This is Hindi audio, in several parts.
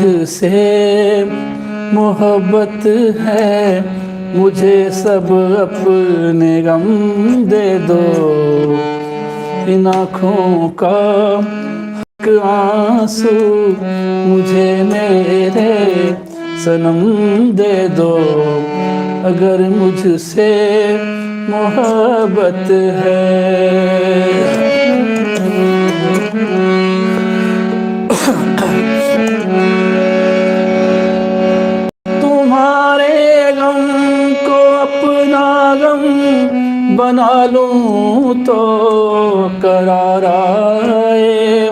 मुझसे मोहब्बत है, मुझे सब अपने गम दे दो। इन आँखों का हक आंसू मुझे मेरे सनम दे दो। अगर मुझसे मोहब्बत है। तुम्हारे गम को अपना गम बना लूं तो करार आए।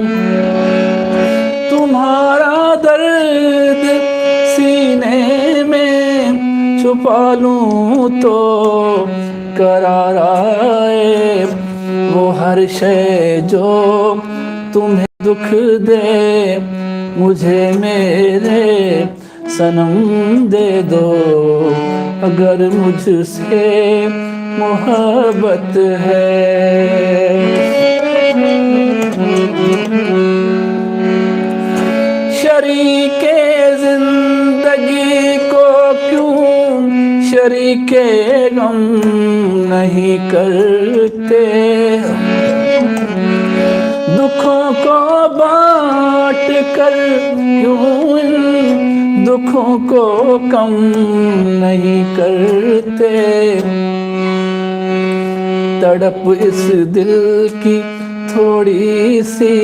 तुम्हारा दर्द सीने में छुपा लूं तो करार आए। वो हर शय जो तुम्हें दुख दे, मुझे मेरे सनम दे दो। अगर मुझसे मोहब्बत है। शरीके जिंदगी को क्यों शरीके गम नहीं करते। दुखों को बांट कर क्यों इन दुखों को कम नहीं करते। तड़प इस दिल की थोड़ी सी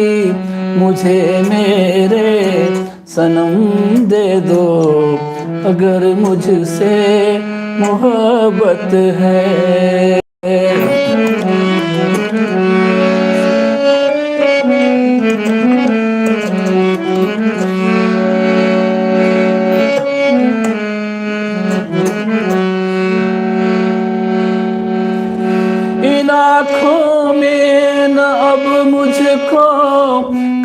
मुझे मेरे सनम दे दो। अगर मुझसे मोहब्बत है। इन आँखों में न अब मुझको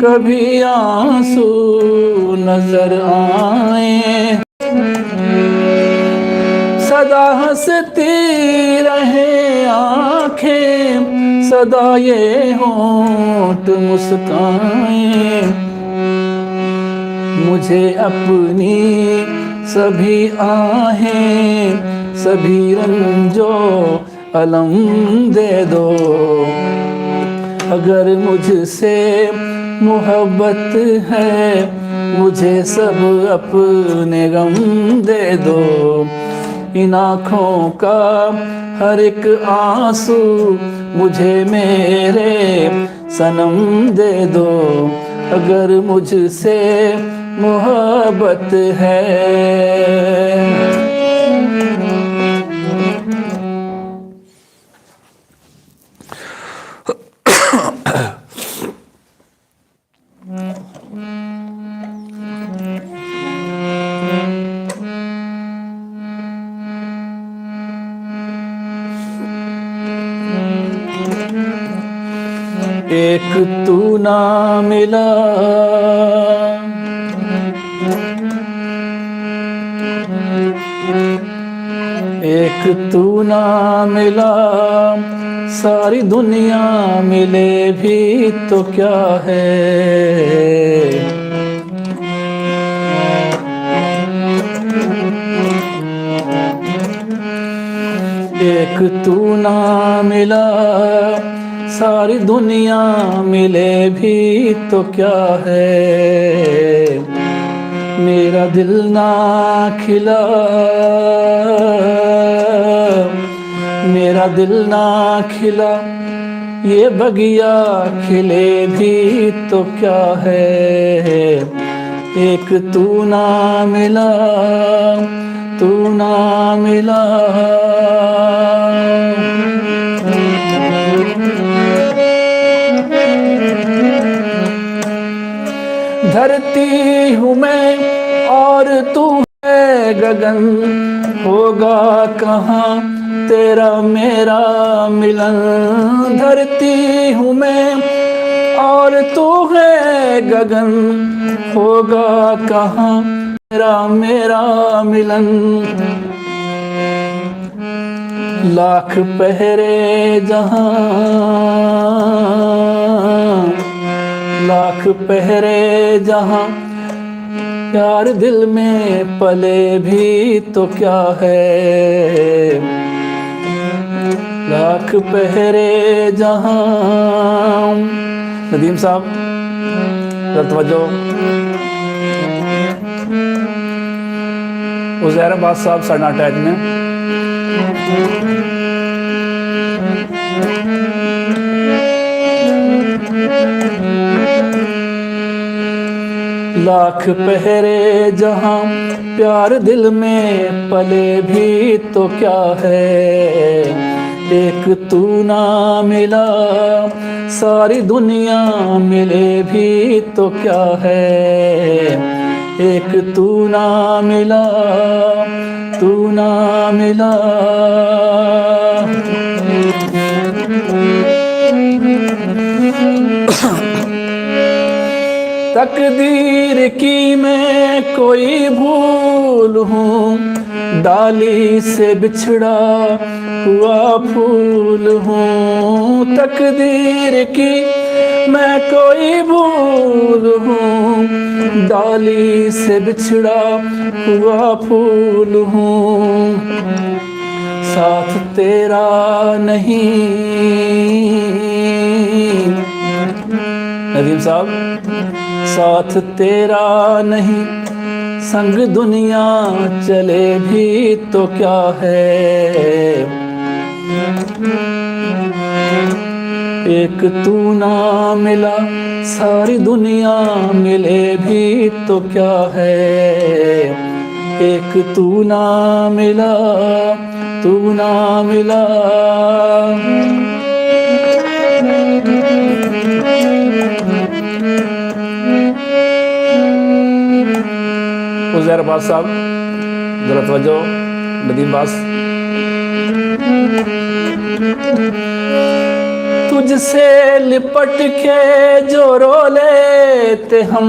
कभी आंसू नजर आए। सदा हंसती रहे आँखें, सदा ये होंठ मुस्काएं। मुझे अपनी सभी आहें, सभी रंजों अलम दे दो। अगर मुझसे मोहब्बत है, मुझे सब अपने गम दे दो। इन आँखों का हर एक आंसू मुझे मेरे सनम दे दो। अगर मुझसे मोहब्बत है। एक तू ना मिला, एक तू ना मिला, सारी दुनिया मिले भी तो क्या है। एक तू ना मिला, सारी दुनिया मिले भी तो क्या है। मेरा दिल ना खिला, मेरा दिल ना खिला, ये बगिया खिले भी तो क्या है। एक तू ना मिला, तू ना मिला। धरती हूँ मैं और तू है गगन, होगा कहाँ तेरा मेरा मिलन। धरती हूँ मैं और तू है गगन, होगा कहाँ तेरा मेरा मिलन। लाख पहरे जहाँ, लाख पहरे जहाँ, प्यार दिल में पले भी तो क्या है, लाख पहरे जहां। नदीम साहब तवज्जो। उज़ैर अब्बास साहब साढ़े अटैच में। लाख पहरे जहां प्यार दिल में पले भी तो क्या है, एक तू ना मिला सारी दुनिया मिले भी तो क्या है, एक तू ना मिला, तू ना मिला। तकदीर की मैं कोई भूल हूँ, डाली से बिछड़ा हुआ फूल हूँ। तकदीर की मैं कोई भूल हूँ, डाली से बिछड़ा हुआ फूल हूँ। साथ तेरा नहीं। नदीम साहब, साथ तेरा नहीं संग दुनिया चले भी तो क्या है, एक तू ना मिला सारी दुनिया मिले भी तो क्या है, एक तू ना मिला, तू ना मिला। उज़ैर अब्बास साहब जरा तवज्जो। नदीम बास। तुझसे लिपट के जो रो लेते हम,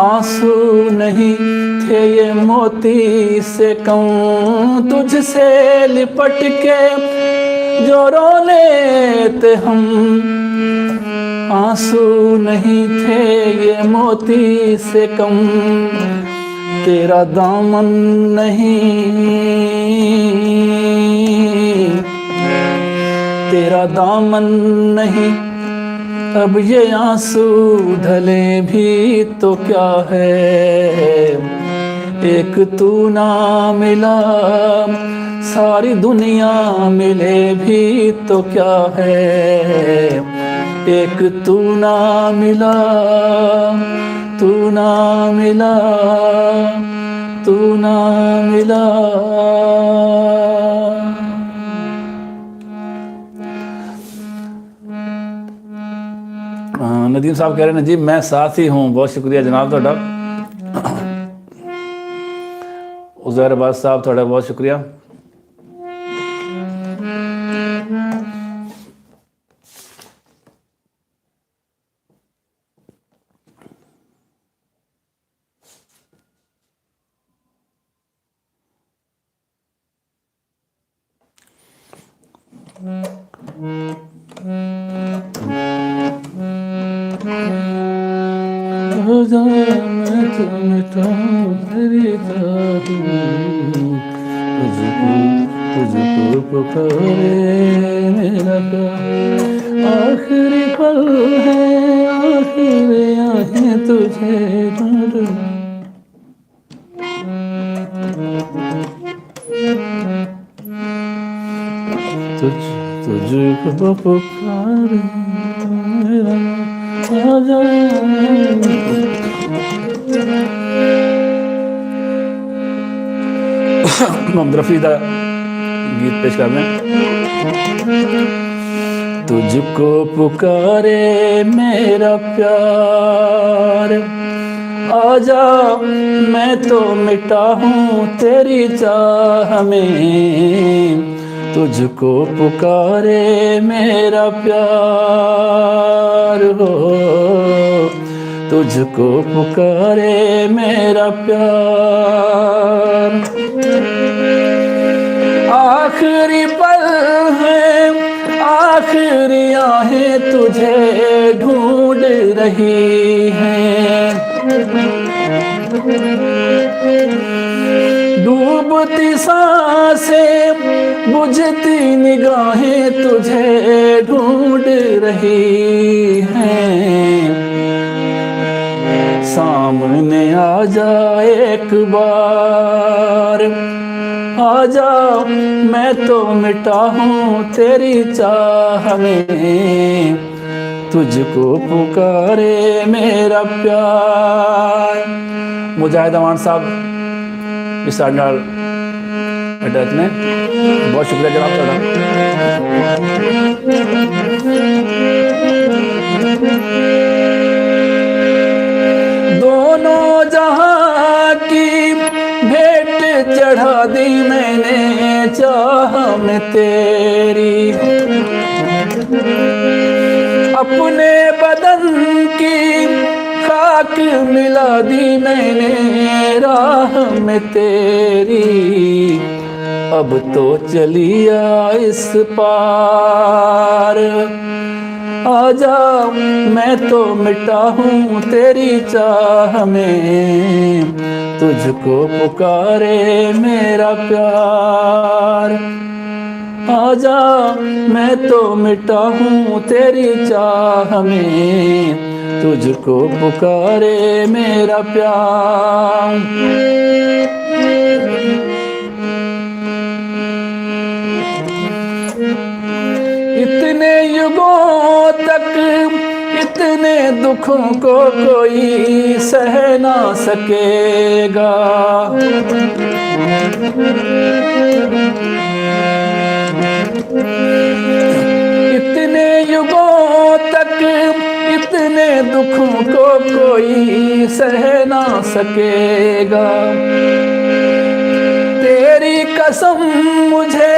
आंसू नहीं थे ये मोती से कम। तुझसे लिपट के जो रो लेते हम, आंसू नहीं थे ये मोती से कम। तेरा दामन नहीं, तेरा दामन नहीं, अब ये आंसू ढले भी तो क्या है, एक तू ना मिला सारी दुनिया मिले भी तो क्या है, एक तू ना मिला, तू ना मिला, तू ना मिला। नदीम साहब कह रहे हैं जी मैं साथ ही हूँ। बहुत शुक्रिया जनाब थोड़ा। उज़ैर अब्बास साहब थोड़ा बहुत शुक्रिया। तुझको पुकारे मेरा प्यार, आखिरी पल है आखिरी आहें तुझे ढूंढ। तुझको पुकारे मेरा आजा। मोहम्मद रफ़ी का गीत पेश कर रहे हैं। तुझको पुकारे मेरा प्यार, आजा मैं तो मिटा हूँ तेरी चाह में। तुझको पुकारे मेरा प्यार हो, तुझको पुकारे मेरा प्यार। आखिरी पल है आखिरी आहें तुझे ढूंढ रही हैं। डूबती सांसें बुझती निगाहें तुझे ढूंढ रही हैं। सामने आ जा एक बार, आजा मैं तो मिटा हूँ तेरी चाह में, तुझको पुकारे मेरा प्यार। मुजाहिद अमान साहब इस नाल अटैच ने, बहुत शुक्रिया जनाब ਤੁਹਾਡਾ। दोनों जहां की भेंट चढ़ा दी मैंने चाह में तेरी, अपने बदन की खाक मिला दी मैंने राह में तेरी। अब तो चली आ इस पार, आजा मैं तो मिटा हूँ तेरी चाह में, तुझको पुकारे मेरा प्यार। आजा मैं तो मिटा हूँ तेरी चाह में, तुझको पुकारे मेरा प्यार। इतने युगों तक इतने दुखों को कोई सह ना सकेगा, इतने युगों तक इतने दुखों को कोई सह ना सकेगा। तेरी कसम मुझे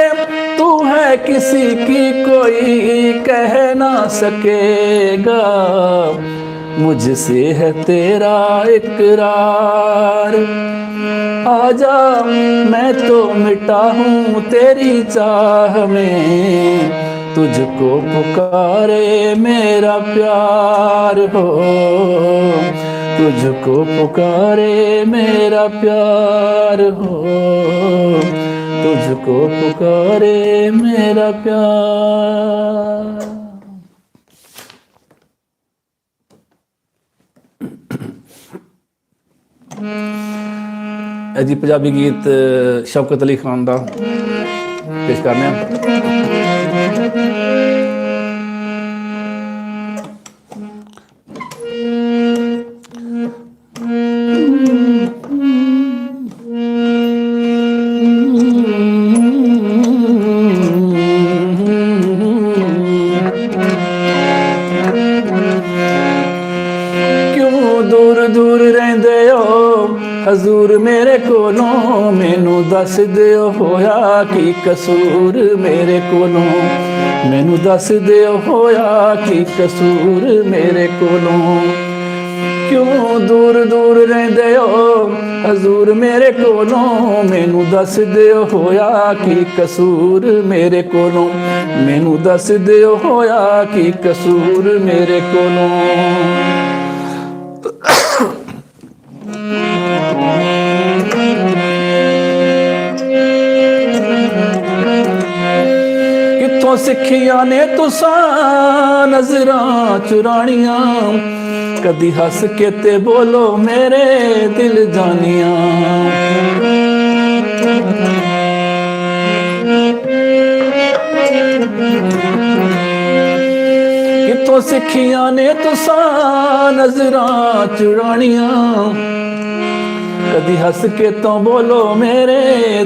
तू है किसी की कोई कह ना सकेगा, मुझसे है तेरा इकरार। आजा मैं तो मिटा हूँ तेरी चाह में, तुझको पुकारे मेरा प्यार हो, तुझको पुकारे मेरा प्यार हो, तुझको पुकारे मेरा प्यार। जी पंजाबी गीत शौकत अली खान दा पेश करने। हजूर मेरे कोलों मैनू दस दिओ होया की कसूर मेरे कोलों, मैनू दस दिओ होया की कसूर मेरे कोलों। क्यों दूर दूर रहिंदे हो हजूर मेरे कोलों, मैनू दस दिओ होया की कसूर मेरे कोलों, मैनू दस दिओ होया की कसूर मेरे कोलों। किथों सिखिया ने तुसा नजरां चुरानियां, कदी हस के ते बोलो मेरे दिल जानिया। किथों सिखिया ने तुसा नजरां चुरानियां, कदी हस के तो बोलो मेरे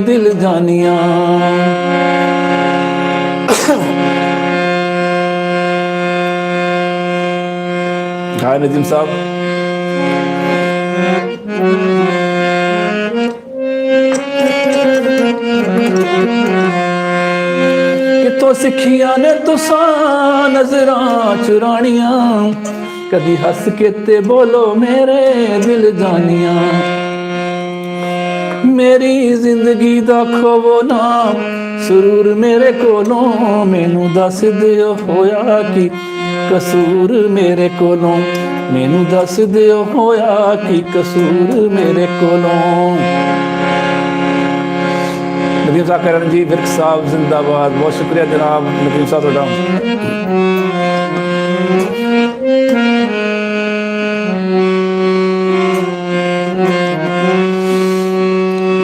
दिल जानिया। हाय नजीम साहब, कितों सिखिया ने तुसा नजरां चुरानियां, कदी हस के ते बोलो मेरे दिल जानिया। मेरी जिंदगी दा खोवो ना सुरूर मेरे कोलों, मैनू दस दिओ होया की कसूर मेरे कोलों, मैनू दस दिओ होया की कसूर मेरे कोलों। नदीम साहब करण जी विरक साहब जिंदाबाद। बहुत शुक्रिया जनाब नदीम साहब थोड़ा।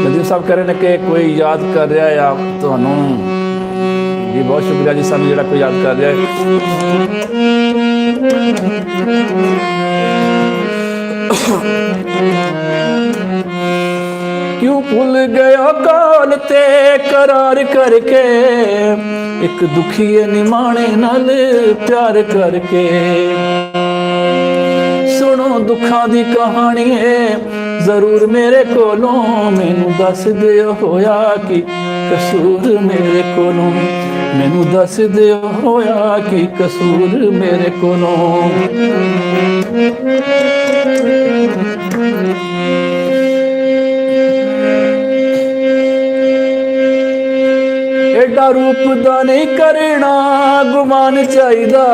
नदीम साहब कह रहे हैं कि कोई याद कर रहा है आप तुहानू जी। बहुत शुक्रिया जी सानू जिहड़ा कोई याद कर रहा है। क्यों भूल गया काल ते करार करके, एक दुखिए निमाणे नाल प्यार करके। सुनो दुखा दी कहानी है जरूर मेरे कोलों, मैनू दस दिओ होया की कसूर मेरे कोलों। मैनू दस दिओ होया की कसूर मेरे कोलों। एडा रूप दा नहीं करना गुमान चाहिदा,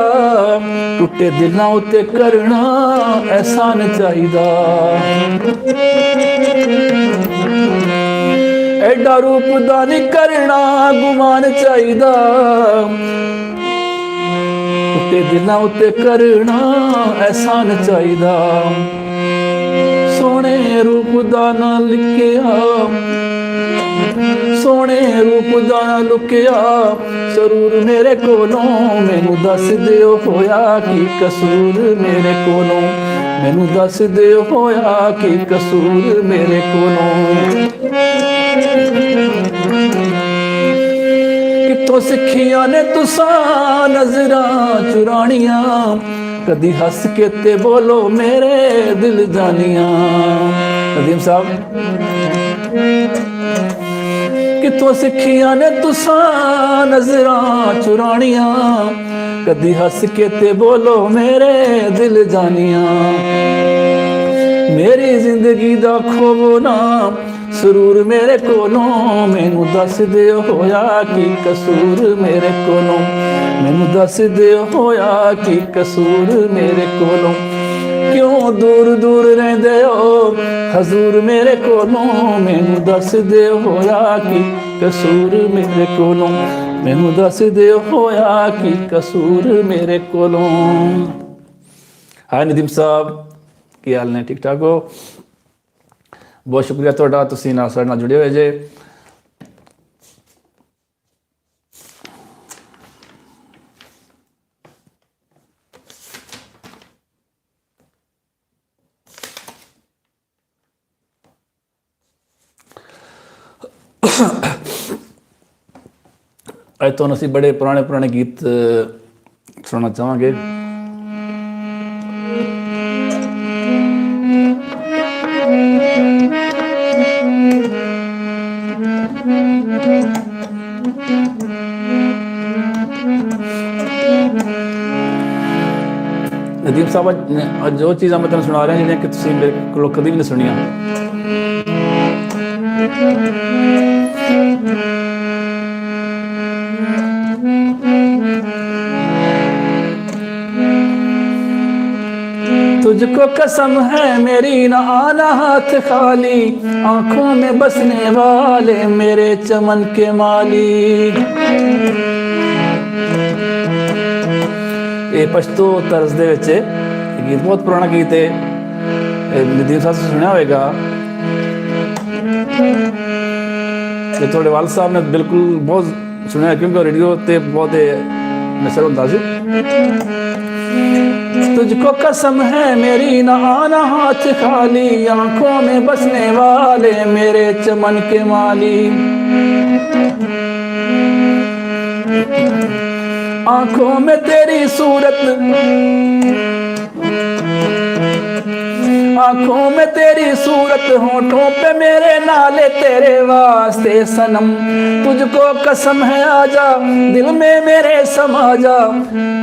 टुटे दिलों उत्ते करना एहसान चाहिदा। एडा रूप दा नहीं करना गुमान चाहिदा, टुटे दिलों उत्ते करना एहसान चाहिदा। सोने रूप दा ना लिखिया, सोने रूप दा लुकिया जरूर मेरे कोलों। मैनू दस दिओ होया की कसूर मेरे कोलों। मैनू दस दिओ होया की कसूर मेरे कोलों। कितों सिखिया ने तुसा नजरां चुरानियां, कदी हस के ते बोलो मेरे दिल जानिया। नदीम साहब कितों सिखिया ने तुसा नजरां चुरानियां, कदी हस के ते बोलो मेरे दिल जानिया। मेरी जिंदगी दा खोवो ना सुरूर मेरे कोलों, मैनू दस दिओ होया की कसूर मेरे कोलों। मैनू दस दिओ होया की कसूर मेरे कोलों। क्यों दूर दूर रहिंदे हो हजूर मेरे कोलों, मैनू दस दिओ होया की कसूर मेरे कोलों। मैनू दस दिओ होया की कसूर मेरे कोलों। हाय नदीम साहब की हाल ने, ठीक ठाक हो? बहुत शुक्रिया तुहाडा, तुसीं नाल साडे नाल जुड़े होए जे। अज तो असीं बड़े पुराने पुराने गीत सुनना चाहांगे। नदीम साहब जो चीज़ां मैं तुहानूं सुना रहा जिहड़ियां कि तुसीं मेरे कोलों कदी भी नहीं सुनियां। तुझको कसम है मेरी न आना हाथ खाली, आंखों में बसने वाले मेरे चमन के माली। ये पश्तो तर्ज दे विच गीत बहुत पुराना गीत है, नदीम साहब से सुनिया होगा। थोड़े वाल साहब ने बिल्कुल बहुत सुनिया क्योंकि रेडियो ते बहुत नशर होता सी। तुझको कसम है मेरी न आना हाथ खाली, आंखों में बसने वाले मेरे चमन के माली। आंखों में तेरी सूरत, आंखों में तेरी सूरत, होठों पे मेरे नाले तेरे वास्ते सनम। तुझको कसम है आजा दिल में मेरे समा जा,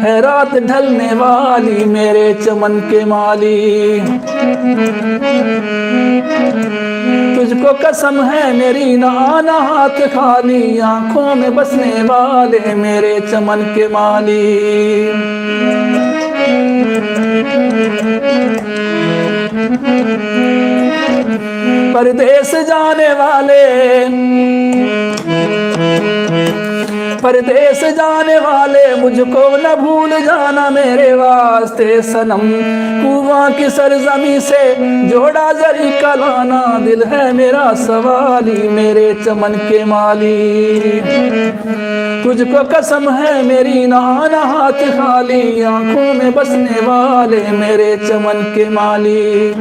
है रात ढलने वाली मेरे चमन के माली। तुझको कसम है मेरी न आना हाथ खाली, आंखों में बसने वाले मेरे चमन के माली। परदेस जाने वाले, परदेस जाने वाले मुझको न भूल जाना मेरे वास्ते सनम। कुआं की सरजमी से जोड़ा जरी का लाना, दिल है मेरा सवाली मेरे चमन के माली। तुझको कसम है मेरी ना आना हाथ खाली, आंखों में बसने वाले मेरे चमन के माली।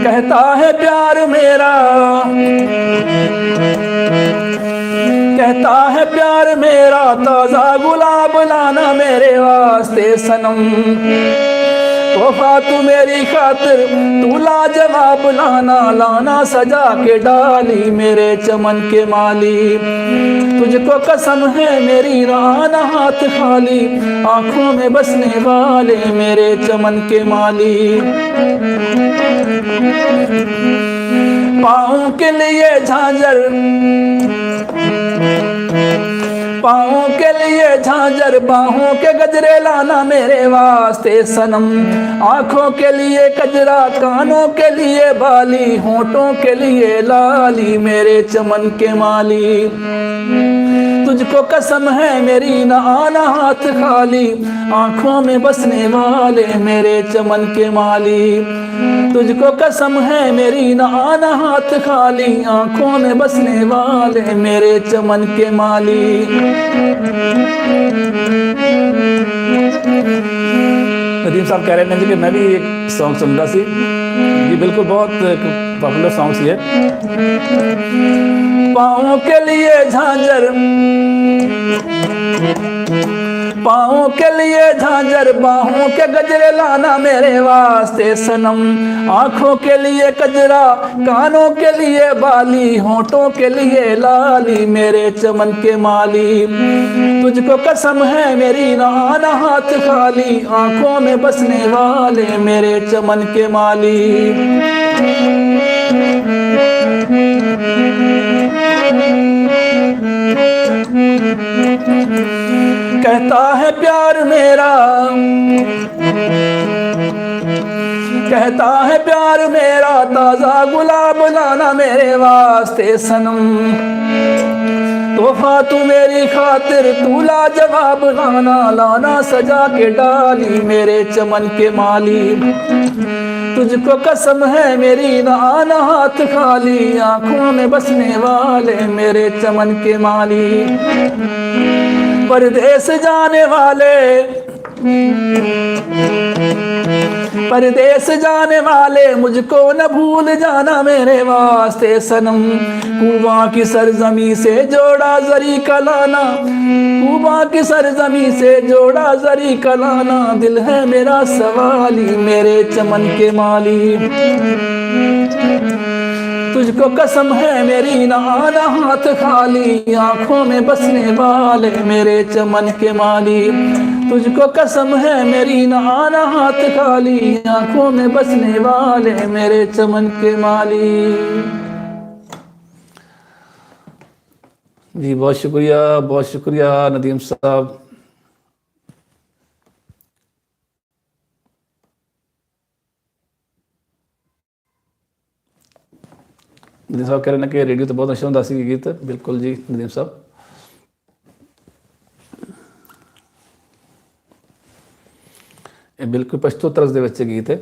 कहता है प्यार मेरा, कहता है प्यार मेरा, ताजा गुलाब लाना मेरे वास्ते सनम। तोहफा तू मेरी खातिर तू लाजवाब लाना, लाना सजा के डाली मेरे चमन के माली। तुझको कसम है मेरी राना हाथ खाली, आंखों में बसने वाले मेरे चमन के माली। पाँव के लिए झांझर, पाँव के लिए झांझर, बाहों के गजरे लाना मेरे वास्ते सनम। आंखों के लिए कजरा, कानों के लिए बाली, होठों के लिए लाली मेरे चमन के माली। तुझको कसम है मेरी ना आना हाथ खाली, आंखों में बसने वाले मेरे चमन के माली। तुझको कसम है मेरी ना आना हाथ खाली, आंखों में बसने वाले मेरे चमन के माली। नदीम साहब कह रहे हैं कि मैं भी एक सॉन्ग सुन रहा सी, ये बिल्कुल बहुत पॉपुलर सॉन्ग सी है। पाँव के लिए झांझर, पाँव के लिए झांझर, बाहों के गजरे लाना मेरे वास्ते सनम। आंखों के लिए कजरा, कानों के लिए बाली, होठों के लिए लाली मेरे चमन के माली। तुझको कसम है मेरी ना आना हाथ खाली, आंखों में बसने वाले मेरे चमन के माली। कहता है प्यार मेरा, कहता है प्यार मेरा, ताजा गुलाब लाना मेरे वास्ते सनम। तोहफा तू मेरी खातिर तू लाजवाब लाना, लाना सजा के डाली मेरे चमन के माली। तुझको कसम है मेरी ना आना हाथ खाली, आंखों में बसने वाले मेरे चमन के माली। परदेस जाने वाले, परदेस जाने वाले मुझको न भूल जाना मेरे वास्ते सनम। कुआं की सरजमी से जोड़ा जरी का लाना, कुआं की सरजमी से जोड़ा जरी का लाना, दिल है मेरा सवाली मेरे चमन के माली। तुझको कसम है मेरी ना आना हाथ खाली, आंखों में बसने वाले मेरे चमन के माली। तुझको कसम है मेरी ना आना हाथ खाली, आंखों में बसने वाले मेरे चमन के माली। जी बहुत शुक्रिया नदीम साहब। नदीम साहब कह रहे हैं कि रेडियो तो बहुत अच्छा होता सी गीत। बिल्कुल जी नदीम साहब, ये बिल्कुल पछतो तरस दे विच गीत है।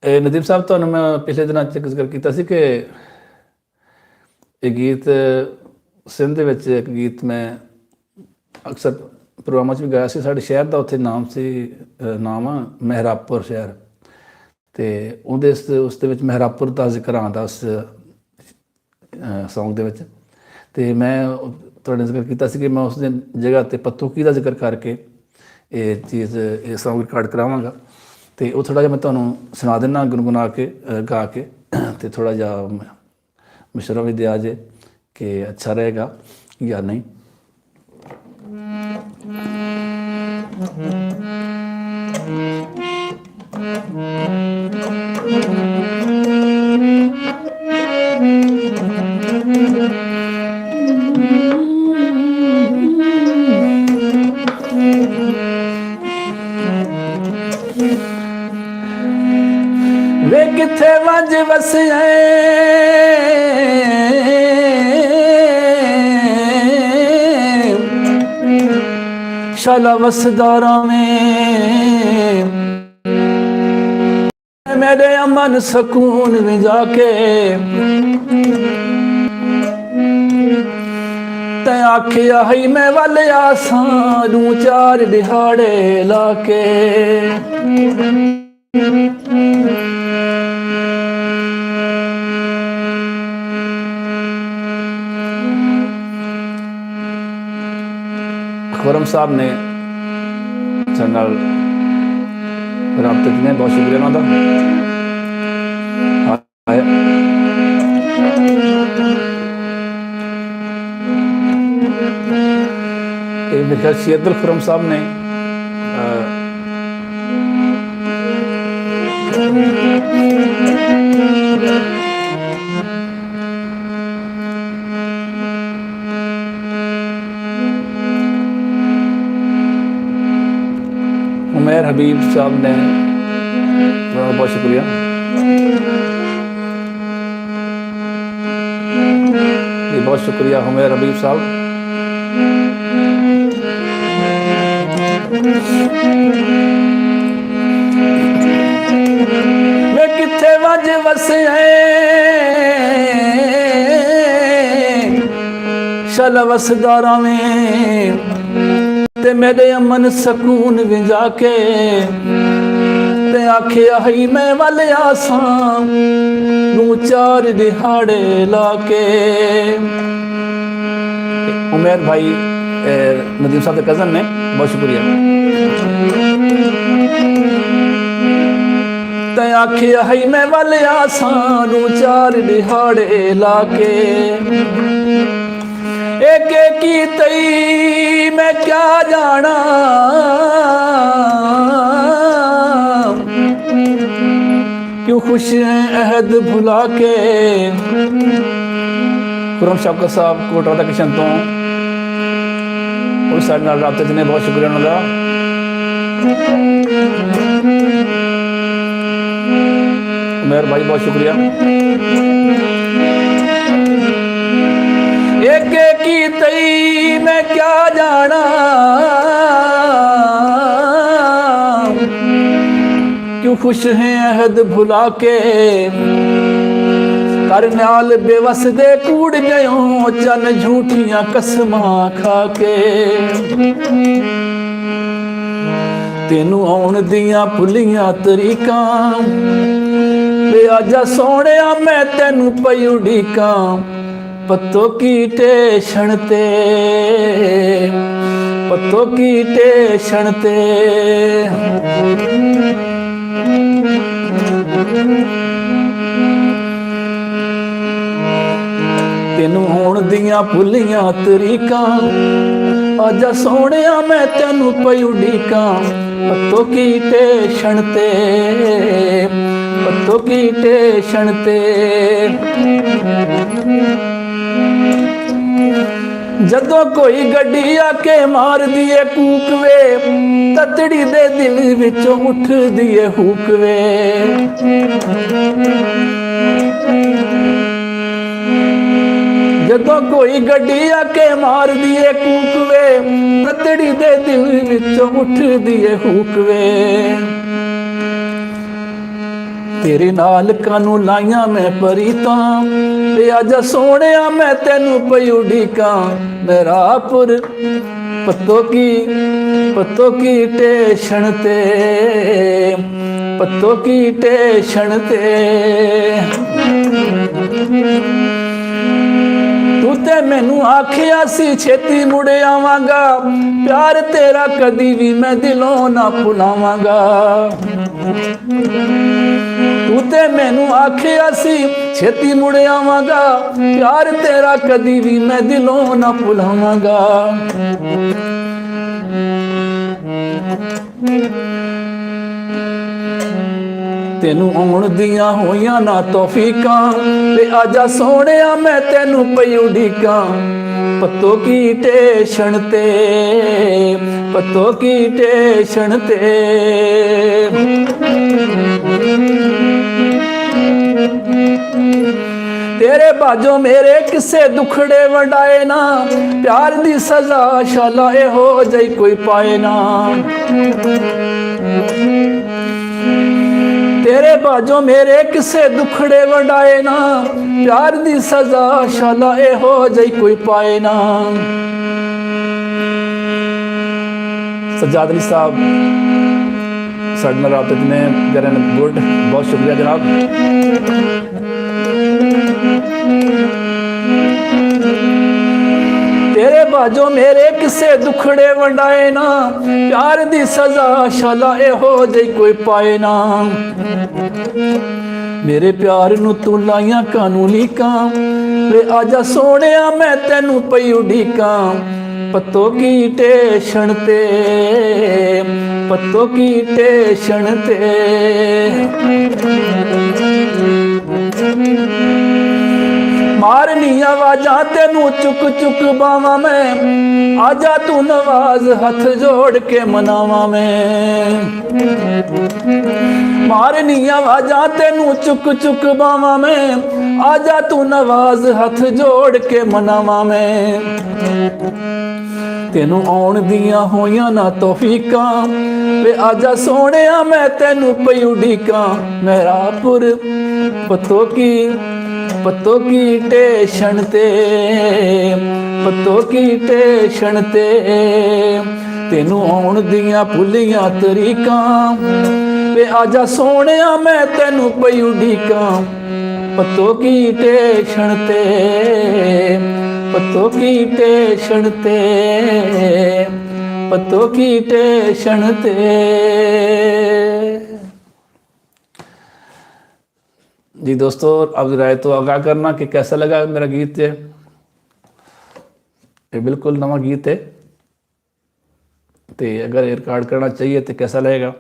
नदीम साहब तो मैं पिछले दिन जिक्र किया सी कि ये गीत सिंध विच एक गीत मैं अक्सर ਪ੍ਰੋਗਰਾਮਾਂ 'ਚ ਵੀ ਗਾਇਆ ਸੀ। ਸਾਡੇ ਸ਼ਹਿਰ ਦਾ ਉੱਥੇ ਨਾਮ ਸੀ, ਨਾਮ ਆ ਮਹਿਰਾਪੁਰ ਸ਼ਹਿਰ, ਅਤੇ ਉਹਦੇ ਉਸ ਦੇ ਵਿੱਚ ਮਹਿਰਾਪੁਰ ਦਾ ਜ਼ਿਕਰ ਆਉਂਦਾ ਉਸ ਸੌਂਗ ਦੇ ਵਿੱਚ। ਅਤੇ ਮੈਂ ਤੁਹਾਡੇ ਜ਼ਿਕਰ ਕੀਤਾ ਸੀ ਕਿ ਮੈਂ ਉਸ ਦਿਨ ਜਗ੍ਹਾ 'ਤੇ ਪੱਤੋਕੀ ਦਾ ਜ਼ਿਕਰ ਕਰਕੇ ਇਹ ਚੀਜ਼, ਇਹ ਸੌਂਗ ਰਿਕਾਰਡ ਕਰਾਵਾਂਗਾ। ਅਤੇ ਉਹ ਥੋੜ੍ਹਾ ਜਿਹਾ ਮੈਂ ਤੁਹਾਨੂੰ ਸੁਣਾ ਦਿੰਦਾ ਗੁਣਗੁਣਾ ਕੇ, ਗਾ ਕੇ, ਅਤੇ ਥੋੜ੍ਹਾ ਜਿਹਾ ਮਸ਼ਵਰਾ ਵੀ ਦਿਆ ਜੇ ਕਿ ਅੱਛਾ ਰਹੇਗਾ ਜਾਂ ਨਹੀਂ। ਵੇ ਕਿੱਥੇ ਵੰਜ ਵਸਿਆ ਸ਼ਾਲਾ ਵਸਦਾਰਾਂ में मेरे अमन सकून में जाके ते आखिया है मैं वाले आसां चार दिहाड़े लाके। खुरम साहब ने चैनल राबते ने बहुत शुक्रिया उन्होंने मेरे ख्याल शेदुल खुरम साहब ने उमैर हबीब साहब ने बहुत शुक्रिया। जी बहुत शुक्रिया उमैर हबीब साहब। वे किथे वज वसे शल वसदारा में ते मेरे अमन सकून विजा के ते आखिया है मैं वाले आसां चार दिहाड़े लाके। उमैर भाई नदीम साहब के कज़न ने बहुत शुक्रिया। ते आखिया है मैं वाले आसां चार दिहाड़े लाके। एक की तई मैं क्या जाना क्यों खुश हैं अहद भुला के। खुरम शौकत साहब कोटरा दा किशन तो उस साइड नाल राबते ने बहुत शुक्रिया उन्होंने। उमैर भाई बहुत शुक्रिया। एक की तई मैं क्या जाना क्यों खुश हैं अहद भुला के। कर नाल बेवस दे कूड़ गयो चन झूठियां कसमां खा के। तेनू आउण दियां भुलियां तरीकां वे आजा सोहणिया मैं तेनू पई उड़ीकां। पत्तों की टेशन ते पत्तों की टेशन ते तेनू होण दियां भुलियां तरीकां आजा सोहणिया मैं तेनू पई उड़ीकां। पत्तों की टेशन ते पत्तों की टेशन ते। जदों कोई गड्डी आके मार दिए कूकवे ततड़ी दे दिल विचों उठ दिए हुकवे। जदों कोई गड्डी आके मार दिए कूकवे ततड़ी दे दिल विचों उठ दिए हुकवे। तेरे नाल कानू लाइया मैं परीतां ते आजा सोहणिया मैं तेनू पई उड़ीकां। मेरापुर पत्तों की टेशन ते, पत्तों की टेशन ते तू ते मैनू आखिया सी छेती मुड़ आवांगा, प्यार तेरा कदी भी मैं दिलों ना भुलावांगा। तू ते मैनू आखिया सी छेती मुड़ आवांगा, प्यार तेरा कदी भी मैं दिलों ना भुलावांगा। तेनू आउण दियां होइयां ना तौफीकां, ते आजा सोहणिया मैं तेनू पई उड़ीकां। पत्तों की टेशन ते, पत्तों की टेशन ते तेरे बाजो मेरे किसे दुखड़े वंडाए ना, प्यार दी सजा शाला हो जाई कोई पाए ना। तेरे बाजो मेरे किसे दुखड़े वंडाए ना, प्यार दी सजा शाला हो जाई कोई पाए ना। सज्जाद अली साहब साढ़े नाल राबते ने गरन गुड, बहुत शुक्रिया जनाब। तेरे बाजो मेरे किसे दुखड़े वंडाए ना, प्यार दी सजा शाला हो जाई कोई पाए ना। मेरे प्यार नू तू लाइया कानूनी कां, वे आजा सोहणिया मैं तेनू पई उड़ीकां। पत्तों की टेशन ते, पत्तों की टेशन ते मारनी आवाजा तेनू चुक चुक बावा मैं, आजा तू नवाज हथ जोड़ के मनावा मैं। मारनी आवाजा तेनू चुक चुक बावा मैं, आजा तू नवाज हथ जोड़ के मनावा मैं। तेनू आउण दियां होइयां ना तौफीकां, वे आजा सोहणिया मैं तेनू पई उड़ीकां। मेहरापुर पत्तों की टेशन ते, पत्तों की टेशन ते तेनू आउण दियां भुलियां तरीकां, वे आजा सोहणिया मैं तेनू पई उड़ीकां। पत्तों की टेशन ते, पत्तों की टेशन ते, पत्तों की टेशन ते। जी दोस्तों, अब राय तो आगाह करना कि कैसा लगा मेरा गीत है। ये बिल्कुल नवा गीत है, तो अगर ये रिकॉर्ड करना चाहिए तो कैसा लगेगा,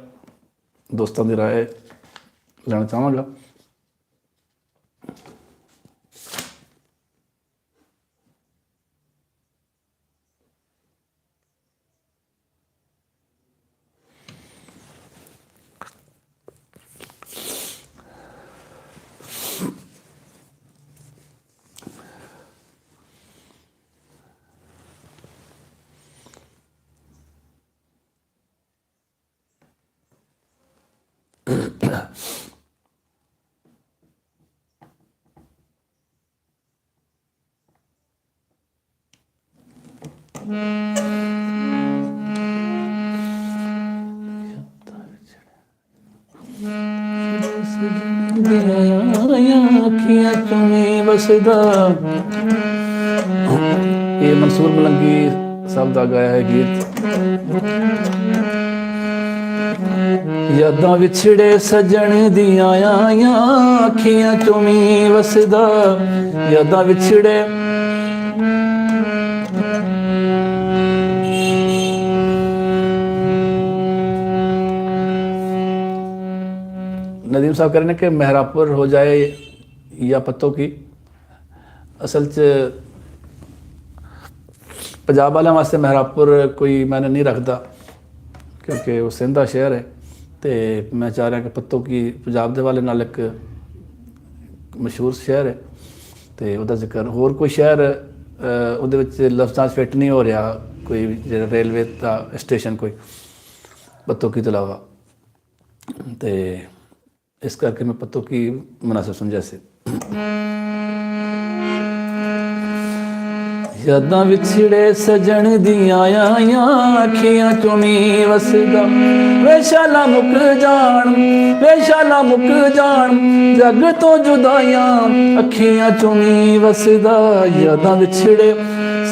दोस्तों की राय लेना चाहूँगा। आखियां तुम्हें वसदा, ये मंसूर मलंगी साहब का गाया है गीत। यादां विछड़े सजन दियां आइयां, आखियां तुम्हें वसदा। यादां विछड़े नदीम साहब कह रहे हैं कि मेहरापुर हो जाए या पत्तों की, असल च पंजाब वालों वास्ते मेहरापुर कोई मैंने नहीं रखता, क्योंकि वो सिंध का शहर है। तो मैं चाह रहा कि पत्तों की पंजाब के वाले नाल एक मशहूर शहर है, तो वह जिक्र होर कोई शहर उहदे विच लफ्ज़ां फिट नहीं हो रहा, कोई जो रेलवे का स्टेशन कोई पत्तों की तो अलावा। तो इस करके मैं पत्तों की मुनासिब समझा से। यादां विछड़े सजन दियां आइयां अखियां चुमी वसदा वे शाला मुक जान वे शाला मुक जान जग तो जुदाइयां अखियां चुमी वसदा यादां विछड़े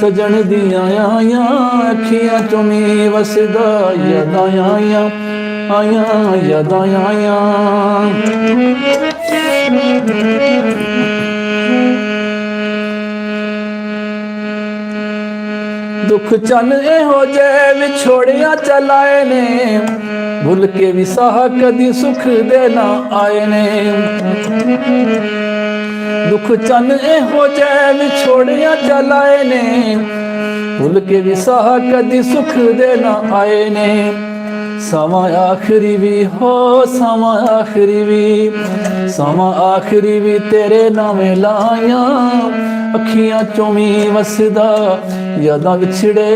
सजन दियां आइयां अखियां चुमी वसदा यादां आइयां आइयां यादां आइयां दुख चन एहो जे विछोड़िया चलाए ने भुल के भी साह कदी सुख देना आए ने दुख चन एहो जे विछोड़िया चलाए ने भुल के भी साह कदी सुख देना आए ने समा आखिरी भी हो समा आखिरी भी तेरे नामे लाया अखियां चुमी वसदा यादां विछड़े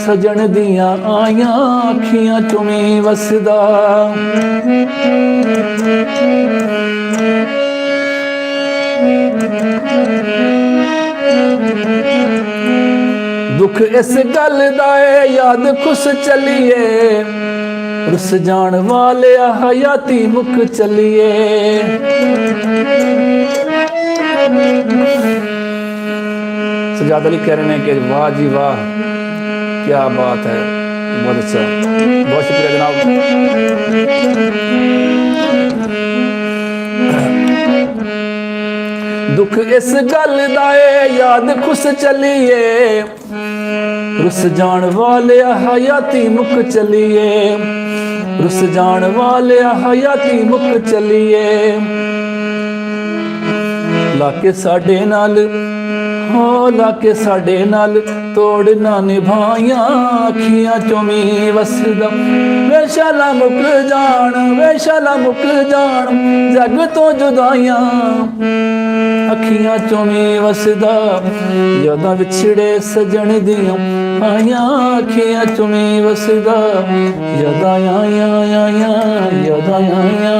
सजन दियां आइयां अखियां चुमी वसदा दुख इस गल दा याद खुश चलिए रुस जान वाले हयाती मुख चलिए सजाद अली कह रहे हैं कि वाह जी वाह क्या बात है बहुत अच्छा बहुत शुक्रिया जनाब दुख इस गल दा याद खुश चलिए रुस जान वाले हयाती मुख चलिए रुस जान वाले हयाती मुख चलिए लाके साडे नाल हो लाके साडे नाल तोड़ ना निभाइयां अखियां चुमी वसदा वे शाला मुक जान जग तो जुदाइयां अखियां चुमी वसदा यादां विछड़े सजन दियां आइयां अखियां चुमी वसदा यादां आइयां आइयां यादां आइयां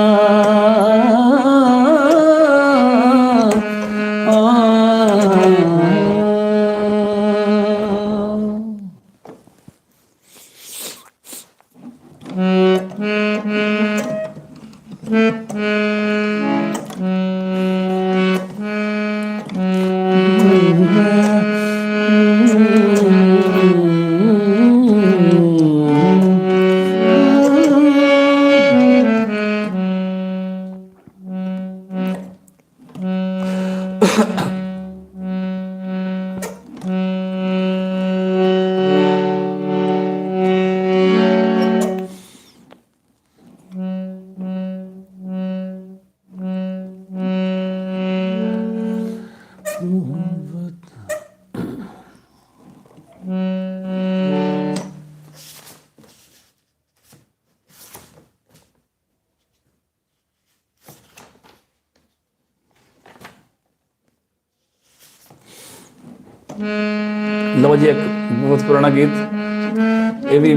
लो जी एक बहुत पुराना गीत ये भी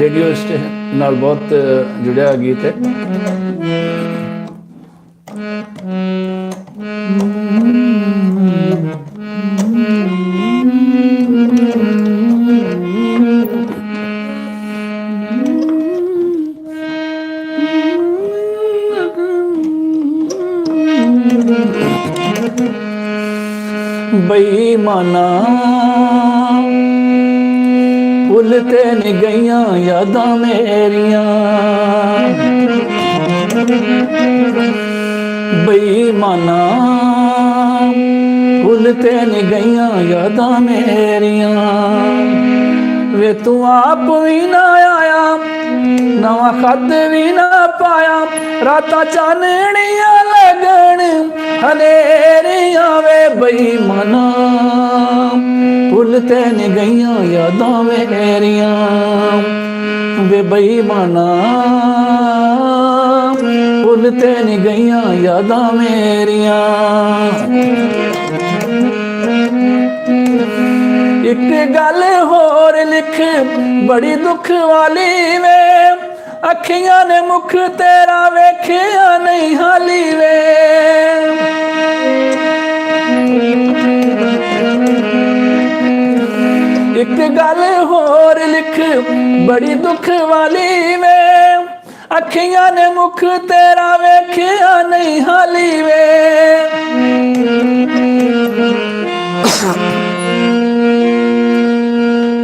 रेडियो स्टेशन नाल बहुत जुड़िया गीत है बेईमाना भुलते नहीं गईया यादां मेरिया बेईमाना भुलते नहीं गईया यादां मेरिया वे तू आप भी ना आया नवा खत भी ना पाया रातां चाननियां लगन हनेरियां वे बेईमाना भुलते नहीं गईया यादां मेरिया वे बेईमाना भुलते नहीं गईया यादां मेरिया एक गल होर लिख बड़ी दुख वाली वे अखियां ने मुख तेरा वेखिया नहीं हाली वे गल होर लिख बड़ी दुख वाली वे, अखियां ने मुख तेरा वेखिया नहीं हाली वे।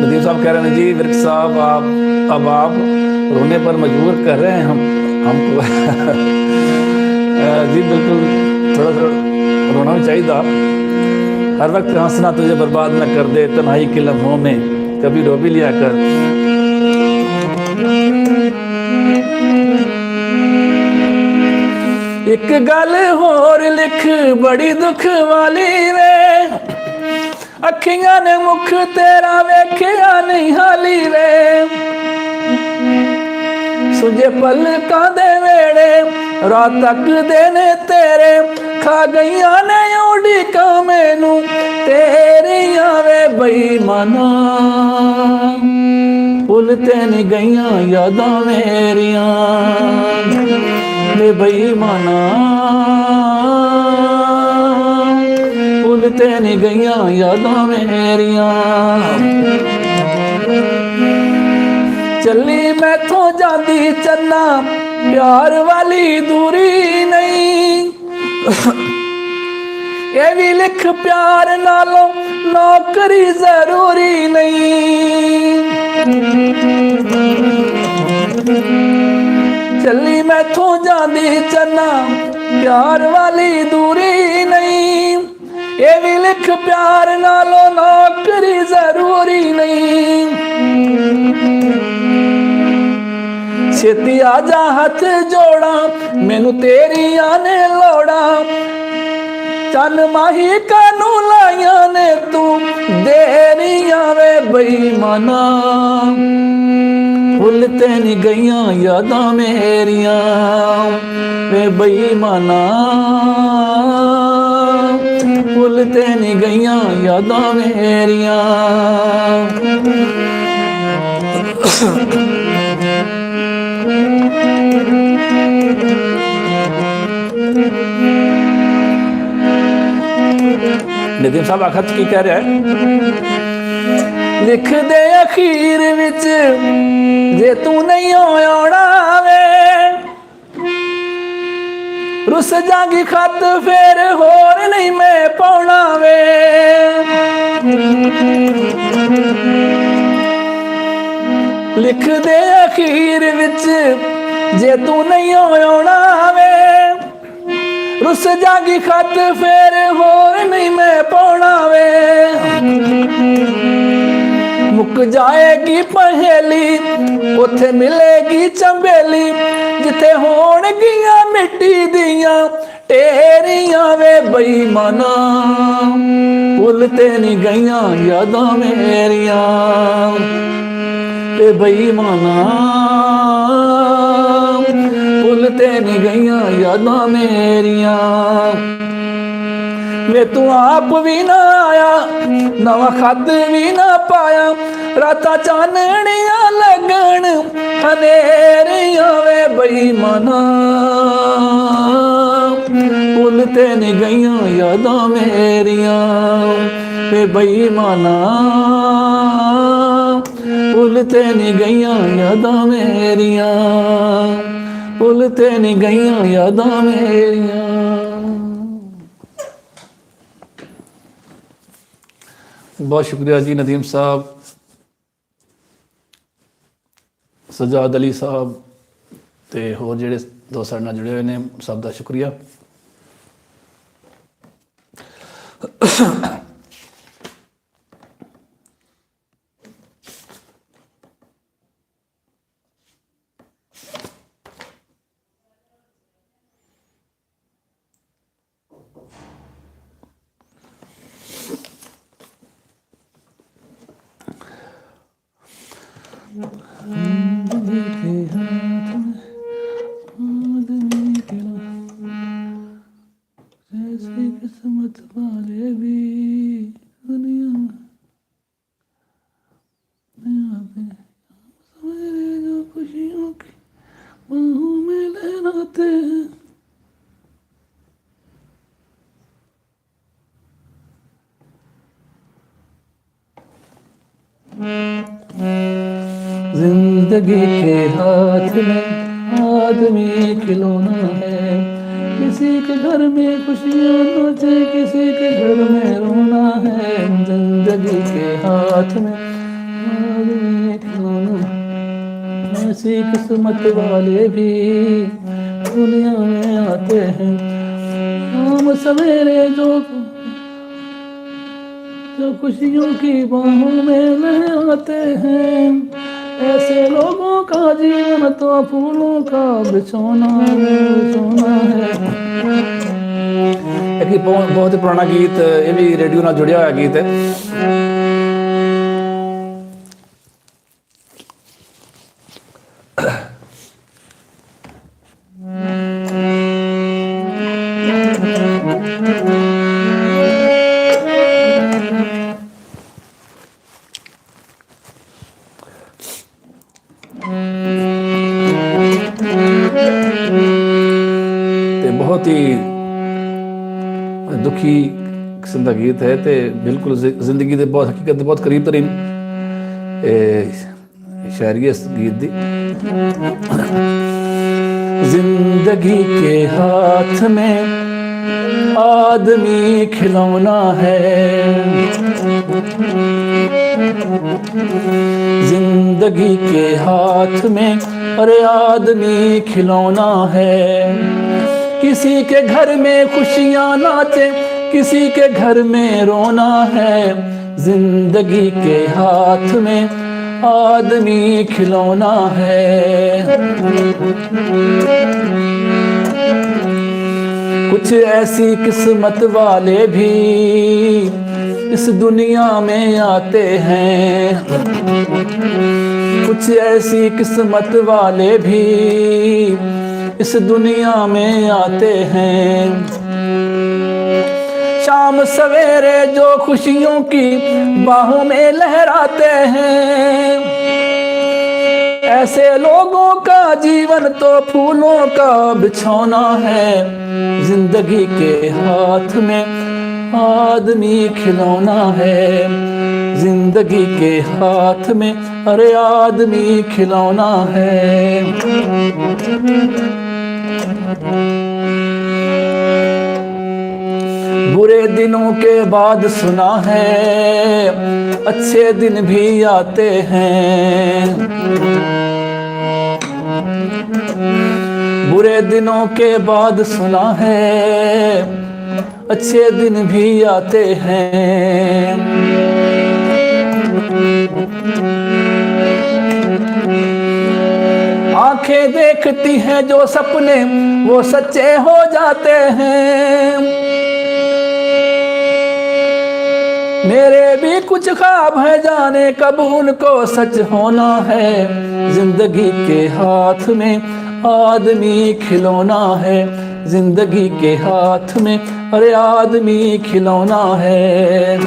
नदीम साहब कह रहे हैं जी विर्क साहब अब आप रोने पर मजबूर कर रहे हैं हमको जी बिल्कुल, थोड़ा रोना भी चाहिए। हर वक्त हंसना तुझे बर्बाद न कर दे, तन्हाई के लम्हों में कभी रो भी लिया कर। एक गल होर लिख बड़ी दुख वाली वे, अखियां ने मुख तेरा वेखिया नहीं हाली वे। सुजे पलकां दे वेड़े रात तक देने तेरे, खा गईया ने उड़ीका मैनू तेरिया वे बेईमाना। भुलते नहीं गईया यादां मेरिया वे बेईमाना, भुलते नहीं गईया यादां मेरिया। चली मैथों जाती चन्ना प्यार वाली दूरी नहीं, ये भी लिख प्यार नालों नौकरी जरूरी नहीं। चली मैथों जाती चन्ना प्यार वाली दूरी नहीं, ये भी लिख प्यार नालों नौकरी जरूरी नहीं। छेती आजा हथ जोड़ा मैनू तेरी आने लोड़ा, चन माही कानू लाइया ने तू देरिया वे बेईमाना। भुलते नहीं गईया यादां मेरिया वे बेईमाना, भुलते नहीं गईया यादां मेरिया। नदीम साहब आखत की कह रहा है, लिख दे अखीर विच जे तू नहीं आना वे, रुस जागी खत फिर होर नहीं मैं पाउना वे। लिख दे अखीर विच जे तू नहीं आना वे, रुस जागी खत फिर होर नहीं मैं पाउना वे। मुक जाएगी पहेली उथे मिलेगी चंबेली, जिथे होणगियां मिट्टी दियां टेरियां वे बेईमाना। भुलते नहीं गईयां यादां मेरिया वे बेईमाना, भुलते नहीं गईयां यादां मेरिया। वे तू आप भी ना आया नवा खत भी ना पाया, राता चाननियां लगन हनेरियां वे बेईमाना। भुलते नहीं गईयां यादां मेरिया वे बेईमाना, भुलते नहीं गईयां यादां मेरिया, भुलते नहीं गईयां यादां मेरिया। बहुत शुक्रिया जी नदीम साहब, सजाद अली साहब ते होर जिहड़े दोस्त साडे नाल जुड़े हुए ने, सब दा शुक्रिया। किस्मत वाले भी दुनिया जो खुशियों की बाहों में लहराते हैं। जिंदगी के हाथ में आदमी खिलौना है, किसी के घर में खुशियाँ नाचे, किसी के घर में रोना है। जिंदगी के हाथ में आदमी खिलौना, ऐसी किस्मत वाले भी दुनिया में आते हैं। शाम सवेरे जो खुशियों की बाहों में लहराते हैं, ऐसे लोगों का जीवन तो फूलों का बिछौना है। एक बहुत ही पुराना गीत, ये भी रेडियो नाल जुड़िया हुआ गीत है। बहुत ही दुखी किस्म का गीत है, तो बिल्कुल जिंदगी के बहुत हकीकत के बहुत करीब तरीन शायरी इस गीत दी। जिंदगी के हाथ में आदमी खिलौना है, जिंदगी के हाथ में अरे आदमी खिलौना है। किसी के घर में खुशियाँ नाचे, किसी के घर में रोना है। जिंदगी के हाथ में आदमी खिलौना है। कुछ ऐसी किस्मत वाले भी इस दुनिया में आते हैं, कुछ ऐसी किस्मत वाले भी इस दुनिया में आते हैं। शाम सवेरे जो खुशियों की बाहों में लहराते हैं, ऐसे लोगों का जीवन तो फूलों का बिछौना है। जिंदगी के हाथ में आदमी खिलौना है, जिंदगी के हाथ में अरे आदमी खिलौना है। बुरे दिनों के बाद सुना है अच्छे दिन भी आते हैं, बुरे दिनों के बाद सुना है अच्छे दिन भी आते हैं। आंखें देखती हैं जो सपने वो सच्चे हो जाते हैं। मेरे भी कुछ ख्वाब है, जाने कब उनको सच होना है। जिंदगी के हाथ में आदमी खिलौना है, जिंदगी के हाथ में अरे आदमी खिलौना है।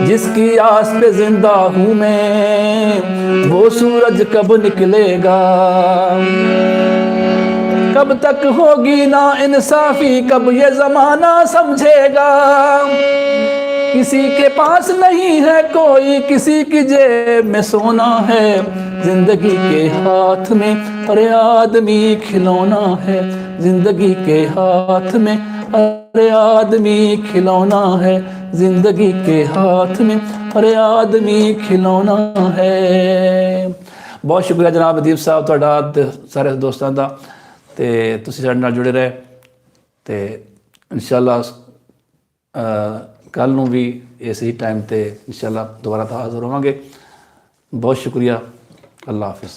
जिसकी आस पे जिंदा हूँ मैं, वो सूरज कब निकलेगा। कब तक होगी ना इंसाफी, कब ये जमाना समझेगा। किसी के पास नहीं है कोई, किसी की जेब में सोना है। जिंदगी के हाथ में अरे आदमी खिलौना है, जिंदगी के हाथ में अरे आदमी खिलौना है। जिंदगी के हाथ में अरे आदमी खिलौना है। बहुत शुक्रिया जनाब अदीब साहब तुहाडा ते सारे दोस्तों का, ते तुसीं साडे नाल जुड़े रहे। ते इंशाअल्लाह कल नूं भी इस ही टाइम ते इंशाअल्लाह दोबारा हाज़र होवांगे। बहुत शुक्रिया, अल्लाह हाफिज़।